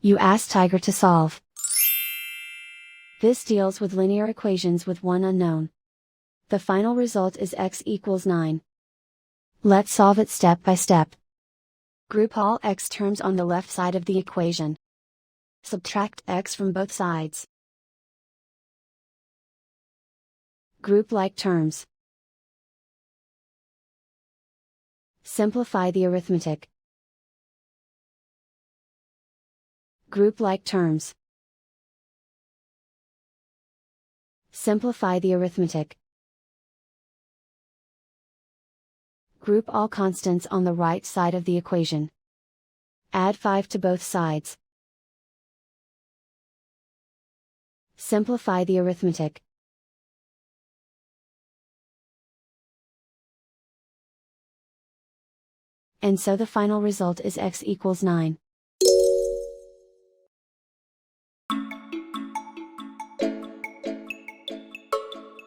You ask Tiger to solve. This deals with linear equations with one unknown. The final result is x equals 9. Let's solve it step by step. Group all x terms on the left side of the equation. Subtract x from both sides. Group like terms. Simplify the arithmetic. Group like terms. Simplify the arithmetic. Group all constants on the right side of the equation. Add 5 to both sides. Simplify the arithmetic. And so the final result is x equals 9.